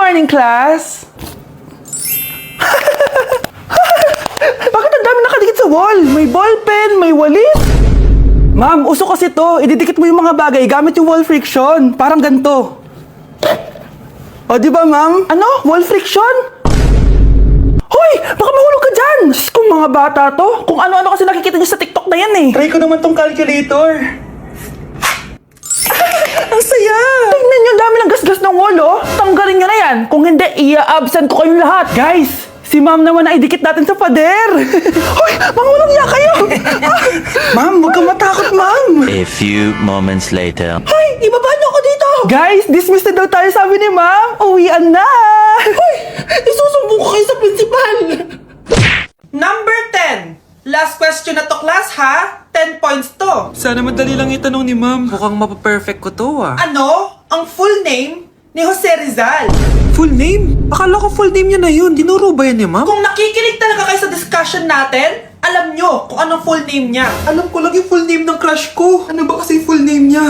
morning, class! Bakit ang dami nakadikit sa wall? May ballpen, may walis. Ma'am, uso kasi to. Ididikit mo yung mga bagay gamit yung wall friction. Parang ganito. O, di ba, ma'am? Ano? Wall friction? Hoy! Baka mahulog ka dyan! Kung mga bata to, kung ano-ano kasi nakikita niyo sa TikTok na yan eh. Try ko naman tong calculator. Ang saya! Tingnan niyo, dami ng gasgas ng wall, oh. Tanggalin niyo na yan. Kung hindi, i-absent ko kayong lahat. Guys, si ma'am naman na idikit natin sa pader. Hoy! Mangulong niya kayo! Ma'am, huwag kang matakot, ma'am. A few moments later. Hoy! Ibaba niyo ako dito! Guys, dismissed na daw tayo, sabi ni ma'am. Uwian na! Hoy! Isusumbong ko kayo sa principal! Number 10. Last question na to, class, ha? 10 points to. Sana madali lang itanong ni ma'am. Mukhang mapaperfect ko to ah. Ano ang full name ni Jose Rizal? Full name? Akala ko full name niya na yun. Dinuro ba yan ni ma'am? Kung nakikinig talaga kayo sa discussion natin, alam nyo kung anong full name niya. Alam ko lang yung full name ng crush ko. Ano ba kasi full name niya?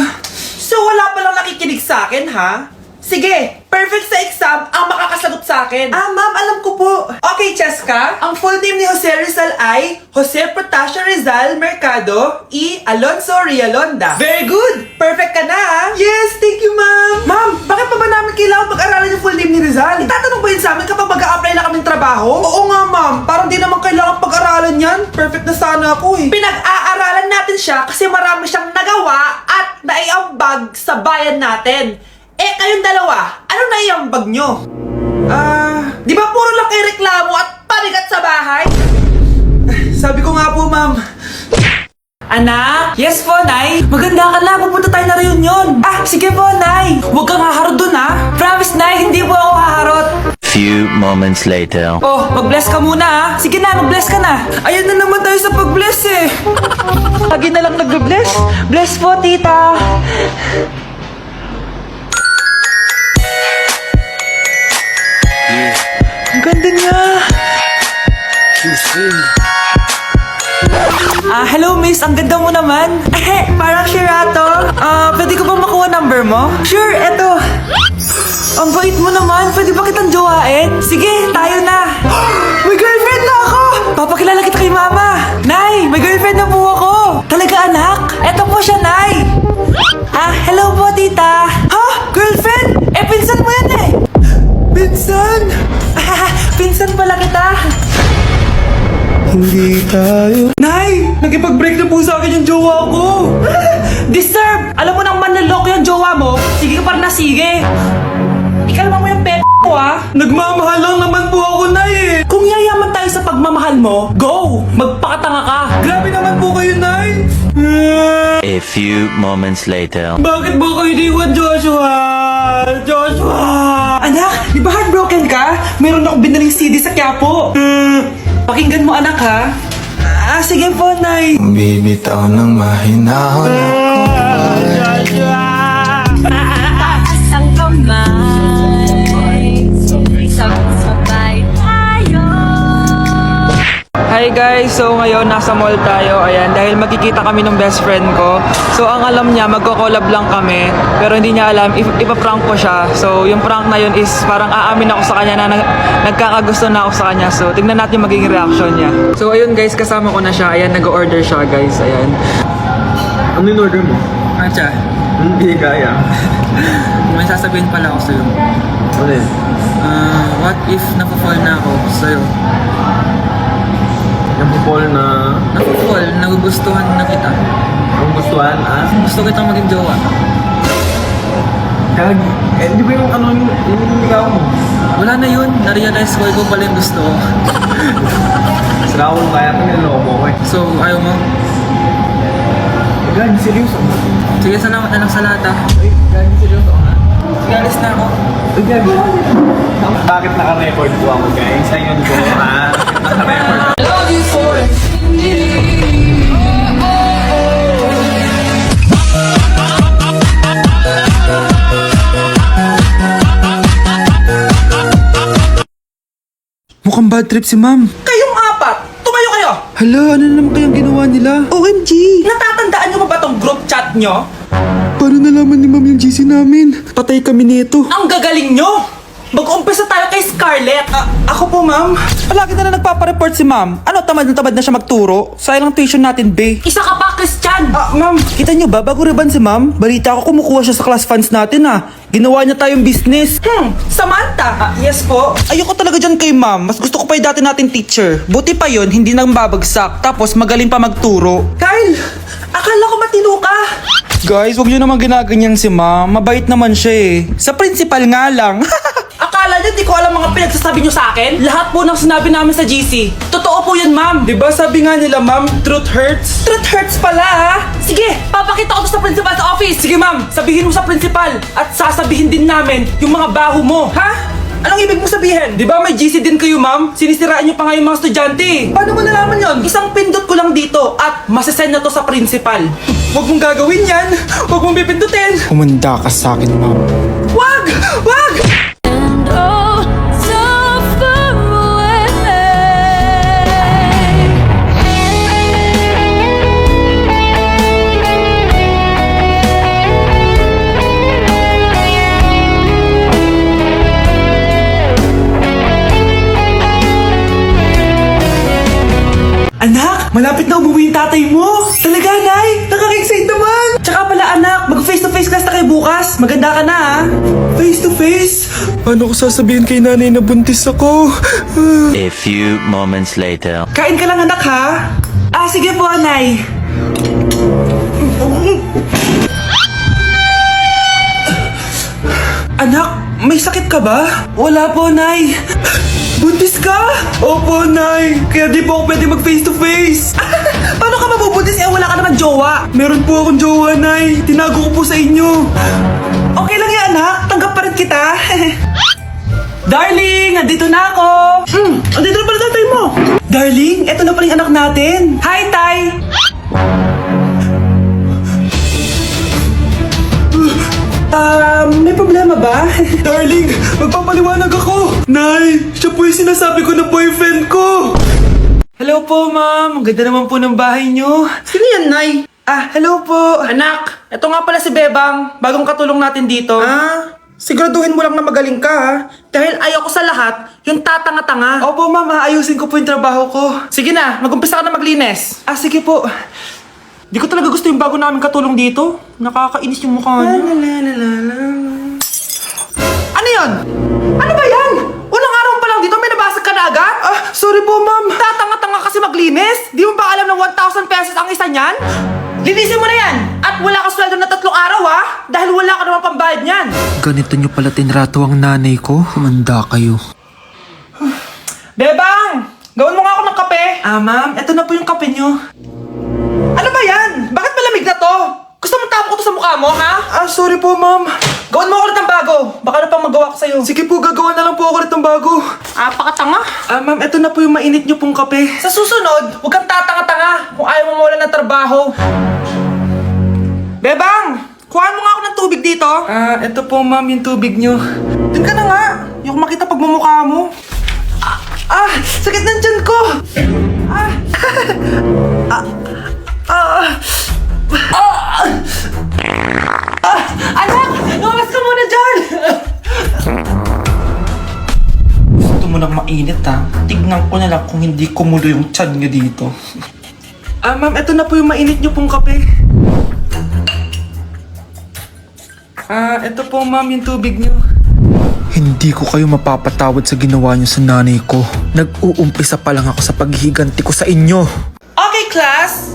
So wala palang nakikinig sa akin, ha? Sige, perfect sa exam ang makakasagot sa akin. Ah, ma'am, alam ko po. Okay, Cheska, ang full name ni Jose Rizal ay Jose Protasio Rizal Mercado y Alonso Rialonda. Very good! Perfect ka na, ha? Yes, thank you, ma'am. Ma'am, bakit pa ba namin kailangan pag-aralan yung full name ni Rizal? Itatanong ba yun sa amin kapag mag-a-apply na kaming trabaho? Oo nga, ma'am. Parang di naman kailangan pag-aralan yan. Perfect na sana ako, eh. Pinag-aaralan natin siya kasi marami siyang nagawa at naiambag sa bayan natin. Eh, kayong dalawa, ano na iambag nyo? Di ba puro lang kayo reklamo at panigat sa bahay? Sabi ko nga po, ma'am. Anak? Yes po, Nay. Maganda ka na, pupunta tayo na reunion. Ah, sige po, Nay. Huwag kang haharot dun, ha? Promise, Nay, hindi po ako haharot. Few moments later. Oh, mag-bless ka muna, ha? Sige na, mag-bless ka na. Ayun na naman tayo sa pag-bless, eh. Lagi na lang nag-bless. Bless po, tita. Ang ganda niya! Hello miss, ang ganda mo naman. Parang Shirato. Pwede ko ba makuha number mo? Sure, eto. Ang bait mo naman, pwede ba kitang jowain? Sige, tayo na. May girlfriend na ako! Papakilala kita kay mama. Nay, may girlfriend na po ako. Talaga anak? Eto po siya, Nay. Hello po tita. Ha? Girlfriend? Eh, pinsan mo yan eh. Pinsan? Pinsan pala kita. Hindi tayo. Nay! Nagipag-break na po sa akin yung jowa ko! Disturb! Alam mo nang manloloko yung jowa mo, sige ka para na sige! Ikalma mo yung ko ah! Nagmamahal lang naman po ako, Nay eh. Kung yayaman tayo sa pagmamahal mo, go! Magpakatanga ka! Grabe naman po kayo, Nay. A few moments later. Bakit mo ko iniwan, Joshua? Joshua! Anak, di ba heartbroken ka? Meron akong binaling CD sa Quiapo. Pakinggan mo anak ha? Sige po, Nay. Bibitaw ng mahinahon Taas ang kamay, sabay tayo. Hi guys! So ngayon nasa mall tayo, ayan, dahil magkikita kami ng best friend ko. So ang alam niya, magko-collab lang kami, pero hindi niya alam, ipaprank ko siya. So yung prank na yun is parang aamin ako sa kanya na nagkakagusto na ako sa kanya. So tignan natin magiging reaction niya. So ayun guys, kasama ko na siya, ayan, nag-order siya guys, ayan. Ano yung order mo? Ancha, Hindi kaya. may sasabihin pala ako sa'yo. Ano yun? What if napafall na ako sa'yo? Yung people na Napafall, nagugustuhan na kita. ang gustuhan, Gusto kitang maging jowa. di ba yung ano yung ligaw mo? Wala na yun, na-realize ko, ikaw pala yung gusto ko. Sila ako kaya ito niloko mo eh. So, ayaw mo? Gagi, seryoso. Sige, salamat na lang sa lahat ah. Ay, gagi, seryoso ka. Sige, alis na ako. Ay, gagi. Bakit naka-record po ako, guys? Ayun ko, ha? Naka-record. Mukhang bad trip si ma'am. Kayong apat, tumayo kayo! Hala, ano na naman kayang ginawa nila? OMG! Natatandaan nyo ba tong group chat nyo? Paano nalaman ni ma'am yung GC namin? Patay kami nito. Ang gagaling nyo! Mag-umpisa tayo kay Scarlett. Ako po, ma'am. Palagi na nagpapareport si ma'am. Ano, tamad na siya magturo? Sayang lang tuition natin, be. Isa ka pa, Christian! Ma'am, kita niyo ba, bago riban si ma'am, balita ko kumukuha siya sa class funds natin, Ginawa niya tayong business. Samantha! Yes po. Ayoko talaga dyan kay ma'am. Mas gusto ko pa yung dati natin teacher. Buti pa yon, hindi nang babagsak. Tapos magaling pa magturo. Kyle! Akala ko matino ka. Guys, wag niyo naman ginaganyan si ma'am. Mabait naman siya eh. Sa principal nga lang. Akala niyo di ko alam mga pinagsasabi niyo sa akin? Lahat po ng sinabi namin sa GC. Totoo po yan, ma'am. Diba sabi nga nila, ma'am, truth hurts? Truth hurts pala, ha? Sige, papakita ko to sa principal sa office. Sige, ma'am, sabihin mo sa principal. At sasabihin din namin yung mga baho mo. Ha? Anong ibig mo sabihin? Di ba may GC din kayo, ma'am? Sinisiraan niyo pa nga yung mga estudyante. Paano mo nalaman yon? Isang pindot ko lang dito at masasend na to sa principal. Huwag mong gagawin yan. Huwag mong pipindutin. Humanda ka sa akin, ma'am. Wag! Wag! And oh, so far away. Anak, malapit na umuwi yung tatay mo. Talaga, Nay? Nakaka-excite naman. Tsaka pala, anak, mag-face-to-face class na kayo bukas. Maganda ka na, ha? Face-to-face? Paano ko sasabihin kay nanay na buntis ako? A few moments later. Kain ka lang, anak, ha? Sige po, Nay. Anak, may sakit ka ba? Wala po, Nay. Buntis ka? Opo, Nay. Kaya di po ako pwede mag face-to-face. Paano ka mabubuntis wala ka naman jowa? Meron po akong jowa, Nay. Tinago ko po sa inyo. Okay lang yan, anak. Tanggap pa rin kita. Darling, andito na ako. Andito na pala tatay mo. Darling, eto na pala yung anak natin. Hi, Tay. May problema ba? Darling, magpapaliwanag ako. Nay, siya po yung sinasabi ko na boyfriend ko. Hello po, ma'am. Ang ganda naman po ng bahay niyo. Sino yan, Nay? Hello po. Anak, ito nga pala si Bebang. Bagong katulong natin dito. Siguraduhin mo lang na magaling ka, ha? Dahil ayaw ko sa lahat, yung tatanga-tanga. Opo, ma'am. Ayusin ko po yung trabaho ko. Sige na, mag-umpisa ka na maglinis. Sige po. Di ko talaga gusto yung bago namin katulong dito. Nakakainis yung mukha niya. Ano yun? Ano ba yan? Unang araw pa lang dito, may nabasag ka na agad? Sorry po, ma'am. Tatanga-tanga kasi maglinis? Di mo ba alam na 1,000 pesos ang isa niyan? Linisin mo na yan! At wala ka sweldo na 3 araw, ha? Dahil wala ka naman pambayad niyan. Ganito nyo pala tinrato ang nanay ko. Humanda kayo. Bebang! Gawin mo nga ako ng kape. Ma'am, eto na po yung kape nyo. Ano ba yan? Bakit malamig na to? Gusto mo tapo ko to sa mukha mo, ha? Sorry po, ma'am. Gawin mo ako ulit ng bago. Baka na pang magawa ko sa'yo. Sige po, gagawa na lang po ako ulit ng bago. Pakatanga. Ma'am, eto na po yung mainit nyo pong kape. Sa susunod, huwag kang tatanga-tanga kung ayaw mo mawala ng trabaho. Bebang! Kuhaan mo nga ako ng tubig dito. Eto po, ma'am, yung tubig nyo. Dun ka na nga. Yung makita pagmumukha mo. Sakit ng tiyan ko. Anak! Lumas ka muna dyan! Gusto mo nang mainit, ha? Tignan ko na lang kung hindi kumulo yung tiyan nyo dito. Ma'am, eto na po yung mainit nyo pong kape. Eto po, ma'am, yung tubig nyo. Hindi ko kayo mapapatawad sa ginawa nyo sa nanay ko. Nag-uumpisa pa lang ako sa paghihiganti ko sa inyo. Okay, class.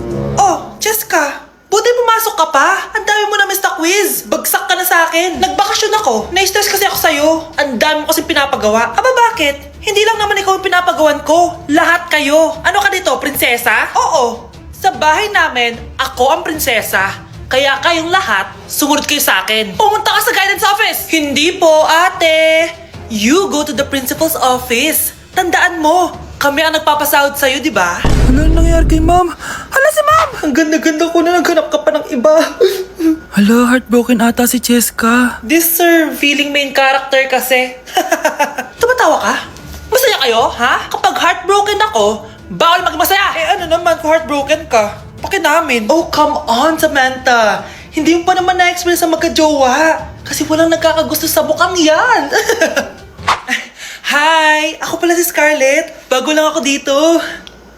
Jessica, buti pumasok ka pa. Ang dami mo na miss na quiz. Bagsak ka na sa akin. Nagbakasyon ako. Na-stress kasi ako sa'yo. Ang dami mo kasi pinapagawa. Bakit? Hindi lang naman ikaw yung pinapagawan ko. Lahat kayo. Ano ka dito, prinsesa? Oo. Sa bahay namin, ako ang prinsesa. Kaya kayong lahat, sumunod kayo sa akin. Pumunta ka sa guidance office. Hindi po, ate. You go to the principal's office. Tandaan mo, kami ang nagpapasahod sa'yo, di ba? Ano nangyari kay ma'am? Hala si ma'am! Ang ganda-ganda ko na naghanap ka pa ng iba. Hala, heartbroken ata si Cheska. This sir, feeling main character kasi. Tumatawa ka? Masaya kayo, ha? Kapag heartbroken ako, bawal maging masaya. Ano naman kung heartbroken ka? Pakinamin. Oh, come on, Samantha. Hindi mo pa naman na-experience sa magka-jowa. Kasi walang nagkakagusto sa mukhang yan. Hi! Ako pala si Scarlett. Bago lang ako dito.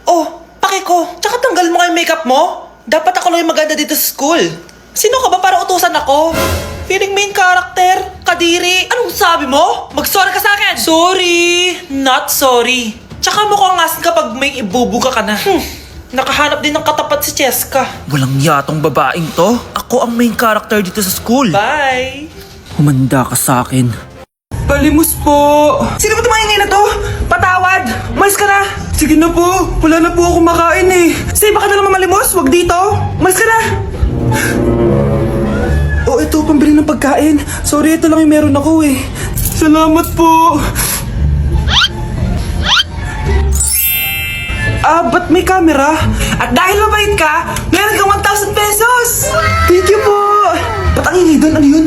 Oh, pake ko. Tsaka tanggal mo yung makeup mo. Dapat ako lang yung maganda dito sa school. Sino ka ba para utusan ako? Feeling main character? Kadiri? Anong sabi mo? Mag-sorry ka sa akin! Sorry! Not sorry. Tsaka mukhang asin kapag may ibubuga ka na. Nakahanap din ng katapat si Cheska. Walang yatong babaeng to. Ako ang main character dito sa school. Bye! Humanda ka sa akin. Palimus po! Sino ba tumahingay na to? Patawad! Umalis ka na! Sige na po! Wala na po ako makain eh! Say, baka na naman malimos? Wag dito! Umalis ka na! Oh, ito, pambili ng pagkain. Sorry, ito lang yung meron ako eh. Salamat po! Ba't may camera? At dahil mabait ka, meron kang 1,000 pesos! Thank you po! Ba't ang ingay doon? Ano yun?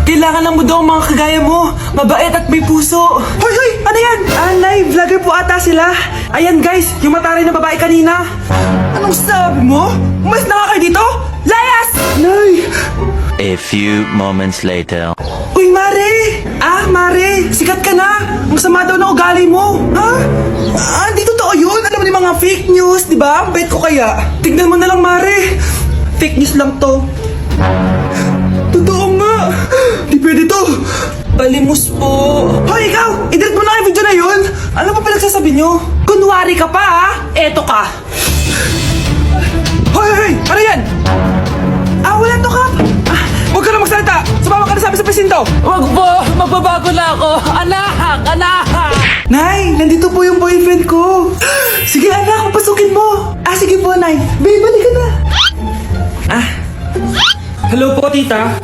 Kailangan lang mo daw ang mga kagaya mo. Mabait at may puso. Hoy, hoy! Ano yan? Nay, vlogger po ata sila. Ayan guys, yung mataray na babae kanina. Anong sabi mo? Umalis na nga kayo dito? Layas! Nay! A few moments later. Uy, Mare! Mare! Sikat ka na! Ang sama daw ng ugali mo! Ha? Di totoo yun! Alam mo yung mga fake news, di ba? Ang bait ko kaya. Tignan mo na lang, Mare! Fake news lang to. Totoo nga! Di pwede to! Palimus po! Hoy, ikaw! I-delete mo na yung video na yun! Ano pa pinagsasabi nyo? Kunwari ka pa, ha? Eto ka! Hoy, hoy! Ano yan? Wala to, Kap! Huwag ka na magsalita! Sumama ka na sabi sa presinto! Wag po! Magbabago na ako! Anak! Anak! Nay, nandito po yung boyfriend ko. Sige anak, papasukin mo. Sige po, Nay. Babe, balik ka na. Hello po, tita.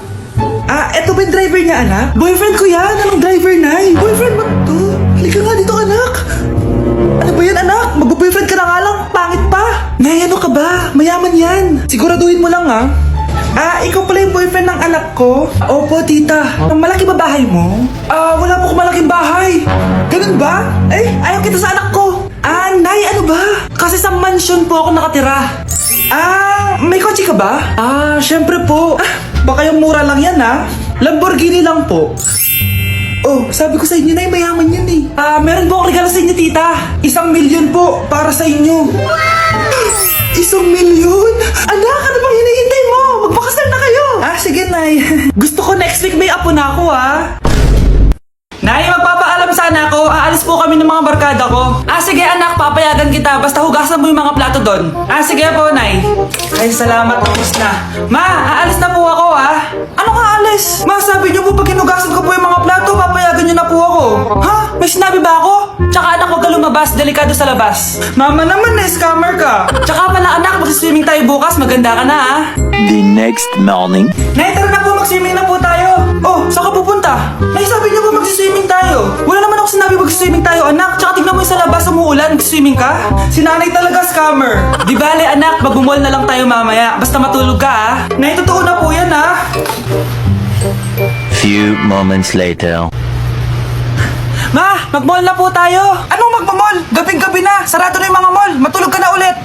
Eto ba yung driver niya, anak? Boyfriend ko yan. Anong driver, Nay? Boyfriend mo to? Halika nga dito, anak. Ano ba yan, anak? Mag-boyfriend ka na nga lang. Pangit pa. Nay, ano ka ba? Mayaman yan. Siguraduhin mo lang, ha? Ikaw pala yung boyfriend ng anak ko? Opo, tita. Ang malaki ba bahay mo? Wala po akong malaking bahay. Ganun ba? Ayaw kita sa anak ko. Nay, ano ba? Kasi sa mansion po ako nakatira. May kotse ka ba? Syempre po. Baka yung mura lang yan, ha? Lamborghini lang po. Oh, sabi ko sa inyo na mayaman yan eh. Meron po akong regalo sa inyo, tita. 1,000,000 po para sa inyo. 1,000,000? Anak, ano bang hinihintay mo? Magpakasal na kayo! Sige, Nay. Gusto ko next week may apo na ako, ha? Nay, magpapaalam sana ako. Aalis po kami ng mga barkada ko. Sige, anak, papayagan kita. Basta hugasan mo yung mga plato doon. Sige po, Nay. Ay, salamat. Tapos na. Ma, aalis na po ako, ha? Ano ka aalis? Ma, sabi niyo po pag hinugasan ko po yung mga plato, papayagan niyo na po ako. Ha? May sinabi ba ako? Tsaka anak, huwag ka lumabas. Delikado sa labas. Mama naman, scammer ka. Tsaka pala anak, mag-swimming tayo bukas. Maganda ka na, ha? The next morning. Nay, tara na po, mag-swimming na po tayo. Oh, saan ka pupunta? Nay, sabi niyo po mag-swimming tayo. Wala naman ako sinabi mag-swimming tayo, anak. Tsaka tignan mo yung sa labas, umuulan, mag-swimming ka. Si nanay talaga, scammer. Di bale, anak, mag-mall na lang tayo mamaya. Basta matulog ka, ha? Nay, totoo na po yan, ha? Few moments later. Ma, mag-mall na po tayo. Anong mag-mall? Gabing-gabi na. Sarado na yung mga mall. Matulog ka na ulit.